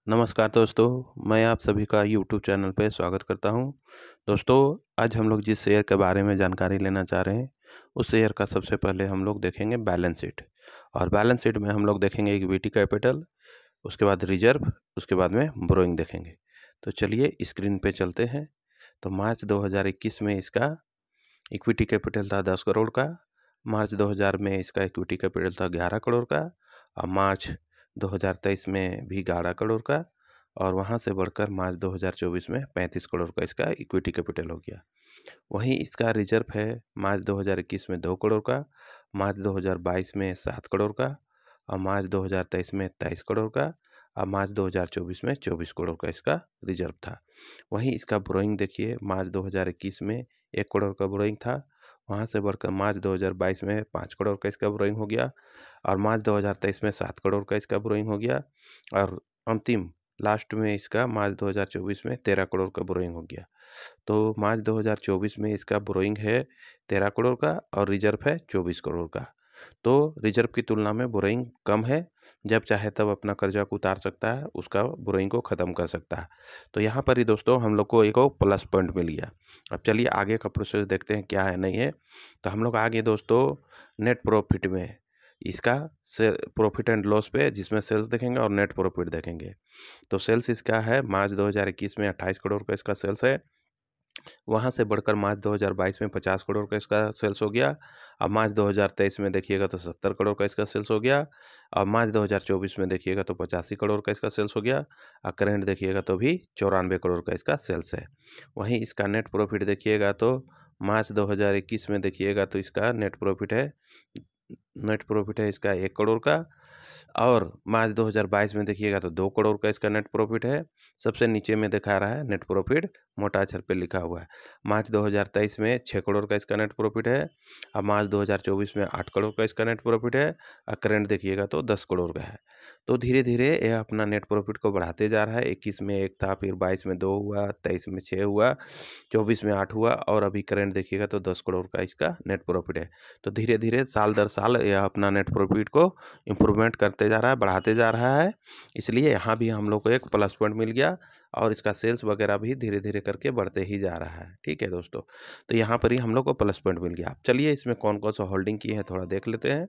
नमस्कार दोस्तों, मैं आप सभी का यूट्यूब चैनल पे स्वागत करता हूं। दोस्तों, आज हम लोग जिस शेयर के बारे में जानकारी लेना चाह रहे हैं, उस शेयर का सबसे पहले हम लोग देखेंगे बैलेंस शीट। और बैलेंस शीट में हम लोग देखेंगे इक्विटी कैपिटल, उसके बाद रिजर्व, उसके बाद में बोरोइंग देखेंगे। तो चलिए स्क्रीन पे चलते हैं। तो मार्च 2021 में इसका इक्विटी कैपिटल था 10 करोड़ का। मार्च 2000 में इसका इक्विटी कैपिटल था 11 करोड़ का। और मार्च 2023 में भी 11 करोड़ का। और वहाँ से बढ़कर मार्च 2024 में 35 करोड़ का इसका इक्विटी कैपिटल हो गया। वहीं इसका रिजर्व है मार्च 2021 में 2 करोड़ का, मार्च 2022 में 7 करोड़ का, और मार्च 2023 में 23 करोड़ का, और मार्च 2024 में 24 करोड़ का इसका रिजर्व था। वहीं इसका बोरोइंग देखिए, मार्च 2021 में 1 करोड़ का बोरोइंग था। वहाँ से बढ़कर मार्च 2022 में 5 करोड़ का इसका बोरोइंग हो गया, और मार्च 2023 में 7 करोड़ का इसका बोरोइंग हो गया, और अंतिम लास्ट में इसका मार्च 2024 में 13 करोड़ का बोरोइंग हो गया। तो मार्च 2024 में इसका बोरोइंग है 13 करोड़ का और रिजर्व है 24 करोड़ का। तो रिजर्व की तुलना में बोरोइंग कम है। जब चाहे तब अपना कर्जा को उतार सकता है, उसका बोरोइंग को ख़त्म कर सकता है। तो यहाँ पर ही दोस्तों हम लोग को एक और प्लस पॉइंट मिल गया। अब चलिए आगे का प्रोसेस देखते हैं क्या है नहीं है। तो हम लोग आगे दोस्तों नेट प्रॉफिट में इसका से प्रॉफिट एंड लॉस पे, जिसमें सेल्स देखेंगे और नेट प्रॉफिट देखेंगे। तो सेल्स इसका है मार्च 2021 में 28 करोड़ का इसका सेल्स है। वहाँ से बढ़कर मार्च 2022 में 50 करोड़ का इसका सेल्स हो गया। अब मार्च 2023 में देखिएगा तो 70 करोड़ का इसका सेल्स हो गया। अब मार्च 2024 में देखिएगा तो 85 करोड़ का इसका सेल्स हो गया। और करंट देखिएगा तो भी 94 करोड़ का इसका सेल्स है। वहीं इसका नेट प्रॉफिट देखिएगा तो मार्च 2021 में देखिएगा तो इसका नेट प्रॉफिट है इसका 1 करोड़ का। और मार्च 2022 में देखिएगा तो 2 करोड़ का इसका नेट प्रॉफिट है। सबसे नीचे में दिखा रहा है नेट प्रॉफिट, मोटा अक्षर पे लिखा हुआ है। मार्च 2023 में 6 करोड़ का इसका नेट प्रॉफिट है। और मार्च 2024 में 8 करोड़ का इसका नेट प्रॉफिट है। और करंट देखिएगा तो 10 करोड़ का है। तो धीरे-धीरे यह अपना नेट प्रॉफिट को बढ़ाते जा रहा है। 21 में 1 था, फिर 22 में 2 हुआ, 23 में 6 हुआ, 24 में 8 हुआ, और अभी करंट देखिएगा तो 10 करोड़ का इसका नेट प्रॉफिट है। तो धीरे-धीरे साल दर साल यह अपना नेट प्रॉफिट को इम्प्रूवमेंट करते जा रहा है, बढ़ाते जा रहा है। इसलिए यहाँ भी हम लोग को एक प्लस पॉइंट मिल गया, और इसका सेल्स वगैरह भी धीरे-धीरे करके बढ़ते ही जा रहा है। ठीक है दोस्तों? तो यहाँ पर ही हम लोग को प्लस पॉइंट मिल गया। चलिए इसमें कौन-कौन सा होल्डिंग की है थोड़ा देख लेते हैं।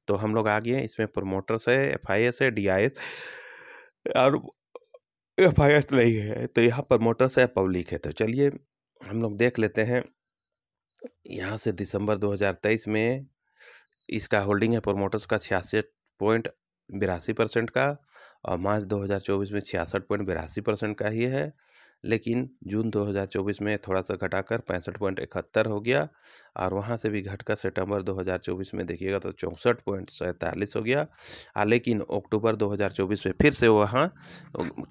तो हम लोग आ गए हैं, इसमें प्रोमोटर्स है, एफआईएस है, डीआईएस और एफआईएस नहीं है। तो यहाँ प्रमोटर्स है, पब्लिक है। तो चलिए हम लोग देख लेते हैं। यहाँ से दिसंबर 2023 में इसका होल्डिंग है प्रोमोटर्स का 66.82% का, और मार्च 2024 में 66.82% का ही है। लेकिन जून 2024 में थोड़ा सा घटाकर 65.71 हो गया, और वहाँ से भी घटकर सितंबर 2024 में देखिएगा तो 64.47 हो गया। लेकिन अक्टूबर 2024 में फिर से वहाँ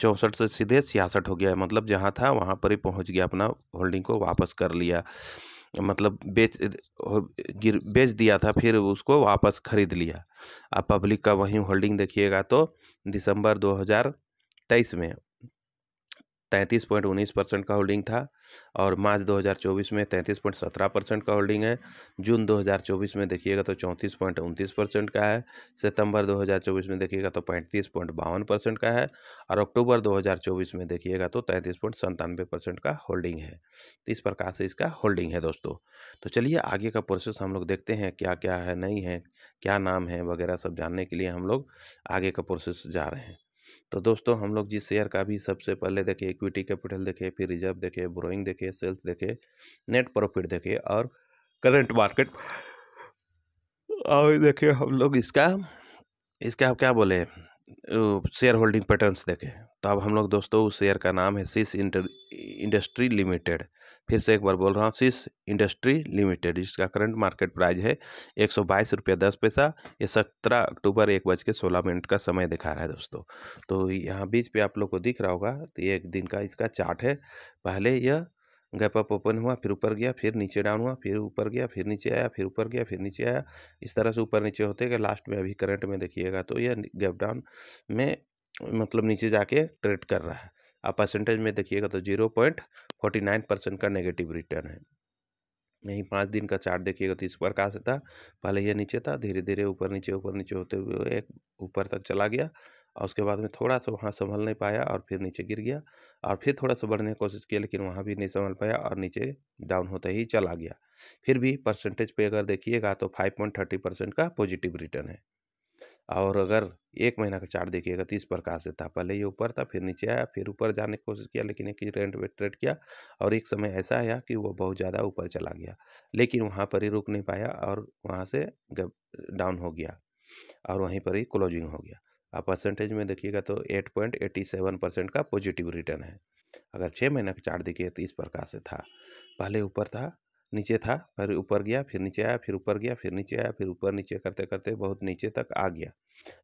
64 से सीधे 66 हो गया, मतलब जहाँ था वहाँ पर ही पहुँच गया, अपना होल्डिंग को वापस कर लिया। मतलब बेच दिया था, फिर उसको वापस खरीद लिया। अब पब्लिक का वहीं होल्डिंग देखिएगा तो दिसंबर 2023 में 33.19% का होल्डिंग था, और मार्च 2024 में 33.17% का होल्डिंग है। जून 2024 में देखिएगा तो 34.29% का है। सितंबर 2024 में देखिएगा तो 35.52% का है, और अक्टूबर 2024 में देखिएगा तो 33.97% का होल्डिंग है। तो इस प्रकार से इसका होल्डिंग है दोस्तों। तो चलिए आगे का प्रोसेस हम लोग देखते हैं, क्या क्या है नहीं है, क्या नाम है वगैरह सब जानने के लिए हम लोग आगे का प्रोसेस जा रहे हैं। तो दोस्तों हम लोग जिस शेयर का भी सबसे पहले देखे, इक्विटी कैपिटल देखे, फिर रिजर्व देखे, बोरोइंग देखे, सेल्स देखे, नेट प्रॉफिट देखे, और करंट मार्केट और देखे हम लोग इसका इसका क्या बोले शेयर होल्डिंग पैटर्न्स देखे। तो अब हम लोग दोस्तों उस शेयर का नाम है सिस इंडस्ट्री लिमिटेड। फिर से एक बार बोल रहा हूँ, सिस इंडस्ट्री लिमिटेड, जिसका करंट मार्केट प्राइस है 122 रुपया 10 पैसा। ये 17 अक्टूबर 1:16 का समय दिखा रहा है दोस्तों। तो यहाँ बीच पे आप लोग को दिख रहा होगा, तो ये एक दिन का इसका चार्ट है। पहले यह गैप अप ओपन हुआ, फिर ऊपर गया, फिर नीचे डाउन हुआ, फिर ऊपर गया, फिर नीचे आया, फिर ऊपर गया, फिर नीचे आया। इस तरह से ऊपर नीचे होते गए, लास्ट में अभी करंट में देखिएगा तो यह गैप डाउन में मतलब नीचे जाके ट्रेड कर रहा है। अब परसेंटेज में देखिएगा तो 0.49% का नेगेटिव रिटर्न है। यही 5 दिन का चार्ट देखिएगा तो इस प्रकार से था। पहले ये नीचे था, धीरे धीरे ऊपर नीचे होते हुए एक ऊपर तक चला गया, और उसके बाद में थोड़ा-सा वहाँ संभल नहीं पाया और फिर नीचे गिर गया और फिर थोड़ा-सा बढ़ने की कोशिश की, लेकिन वहाँ भी नहीं संभल पाया और नीचे डाउन होते ही चला गया। फिर भी परसेंटेज पे अगर देखिएगा तो 5.30% का पॉजिटिव रिटर्न है। और अगर 1 महीना का चार्ट देखिएगा तो इस प्रकार से था, पहले ये ऊपर था, फिर नीचे आया, फिर ऊपर जाने की कोशिश किया, लेकिन एक ही रेंज में ट्रेड किया और एक समय ऐसा आया कि वो बहुत ज़्यादा ऊपर चला गया। लेकिन वहाँ पर ही रुक नहीं पाया और वहाँ से गब डाउन हो गया और वहीं पर ही क्लोजिंग हो गया। अब परसेंटेज में देखिएगा तो 8.87% का पॉजिटिव रिटर्न है। अगर 6 महीने का चार्ट देखिए तो इस प्रकार से था, पहले ऊपर था, नीचे था, फिर ऊपर गया, फिर नीचे आया, फिर ऊपर गया, फिर नीचे आया, फिर ऊपर-नीचे करते-करते बहुत नीचे तक आ गया।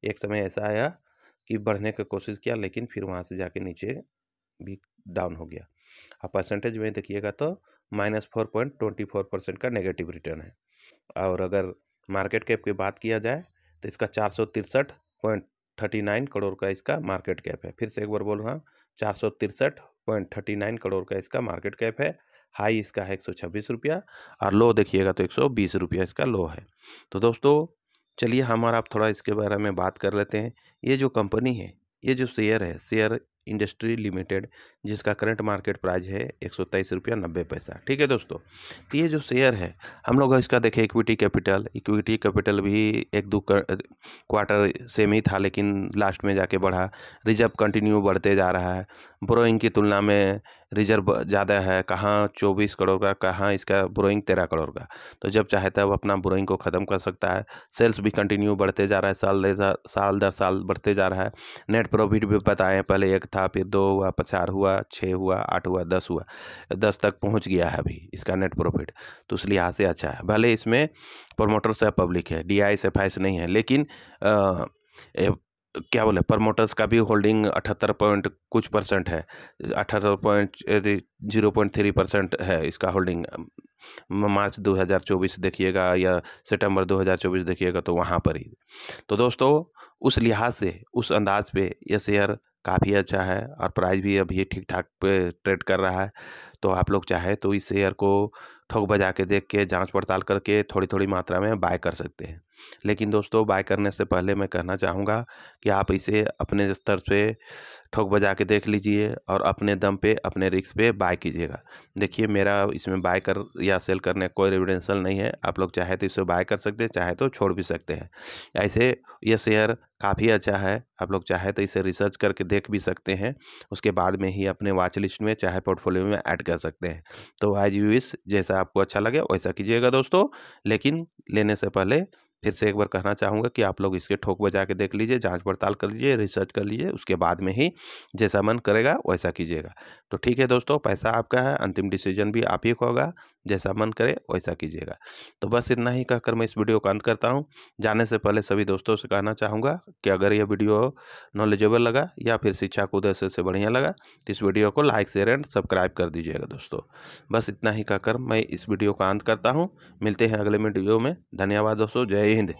एक समय ऐसा आया कि बढ़ने की कोशिश किया, लेकिन फिर वहाँ से जाके नीचे भी डाउन हो गया। अब परसेंटेज में देखिएगा तो -4.24% का नेगेटिव रिटर्न है। और अगर मार्केट कैप की बात किया जाए तो इसका 463.39 करोड़ का इसका मार्केट कैप है। फिर से एक बार बोल रहा हूँ, 463.39 करोड़ का इसका मार्केट कैप है। हाई इसका है 126 रुपया और लो देखिएगा तो 120 रुपया इसका लो है। तो दोस्तों चलिए हम और आप थोड़ा इसके बारे में बात कर लेते हैं। ये जो कंपनी है, ये जो शेयर है, शेयर इंडस्ट्री लिमिटेड, जिसका करंट मार्केट प्राइस है 123 रुपया 90 पैसा। ठीक है दोस्तों, तो ये जो शेयर है, हम लोग इसका देखें इक्विटी कैपिटल भी 1-2 क्वार्टर सेम ही था, लेकिन लास्ट में जाके बढ़ा। रिजर्व कंटिन्यू बढ़ते जा रहा है। बोरोइंग की तुलना में रिजर्व ज़्यादा है, कहाँ 24 करोड़ का, कहाँ इसका बोरोइंग 13 करोड़ का। तो जब चाहे तब अपना बोरोइंग को ख़त्म कर सकता है। सेल्स भी कंटिन्यू बढ़ते जा रहा है, साल दर साल बढ़ते जा रहा है। नेट प्रॉफिट भी बताएं, पहले 1 था, फिर 2 हुआ, 4 हुआ, 6 हुआ, 8 हुआ, 10 हुआ, 10 तक पहुंच गया है अभी इसका नेट प्रॉफिट। तो उस लिहाज से अच्छा है। भले इसमें प्रमोटर्स है, पब्लिक है, DIS FIS नहीं है, लेकिन अ, क्या बोले, प्रमोटर्स का भी होल्डिंग 78 पॉइंट कुछ परसेंट है, 0.3% है इसका होल्डिंग। मार्च 2024 देखिएगा या सितंबर 2024 देखिएगा तो वहाँ पर ही। तो दोस्तों उस लिहाज से, उस अंदाज पे ये शेयर काफ़ी अच्छा है और प्राइस भी अभी ठीक ठाक पे ट्रेड कर रहा है। तो आप लोग चाहे तो इस शेयर को ठोक बजा के देख के, जांच पड़ताल करके थोड़ी थोड़ी मात्रा में बाय कर सकते हैं। लेकिन दोस्तों बाय करने से पहले मैं कहना चाहूँगा कि आप इसे अपने स्तर पे ठोक बजा के देख लीजिए और अपने दम पे, अपने रिस्क पे बाय कीजिएगा। देखिए मेरा इसमें बाय कर या सेल करने का कोई रेफिडेंशियल नहीं है। आप लोग चाहे तो इसे बाय कर सकते हैं, चाहे तो छोड़ भी सकते हैं। ऐसे ये शेयर काफ़ी अच्छा है, आप लोग चाहे तो इसे रिसर्च करके देख भी सकते हैं। उसके बाद में ही अपने वॉच लिस्ट में चाहे पोर्टफोलियो में ऐड कर सकते हैं। तो एज़ यू विश, जैसा आपको अच्छा लगे वैसा कीजिएगा दोस्तों। लेकिन लेने से पहले फिर से एक बार कहना चाहूँगा कि आप लोग इसके ठोक बजा के देख लीजिए, जाँच पड़ताल कर लीजिए, रिसर्च कर लीजिए, उसके बाद में ही जैसा मन करेगा वैसा कीजिएगा। तो ठीक है दोस्तों, पैसा आपका है, अंतिम डिसीजन भी आप ही को होगा, जैसा मन करे वैसा कीजिएगा। तो बस इतना ही कहकर मैं इस वीडियो का अंत करता हूँ। जाने से पहले सभी दोस्तों से कहना चाहूँगा कि अगर ये वीडियो नॉलेजेबल लगा या फिर शिक्षा को उद्देश्य से बढ़िया लगा तो इस वीडियो को लाइक, शेयर एंड सब्सक्राइब कर दीजिएगा दोस्तों। बस इतना ही कहकर मैं इस वीडियो का अंत करता हूँ। मिलते हैं अगले वीडियो में। धन्यवाद दोस्तों, जय हिंद।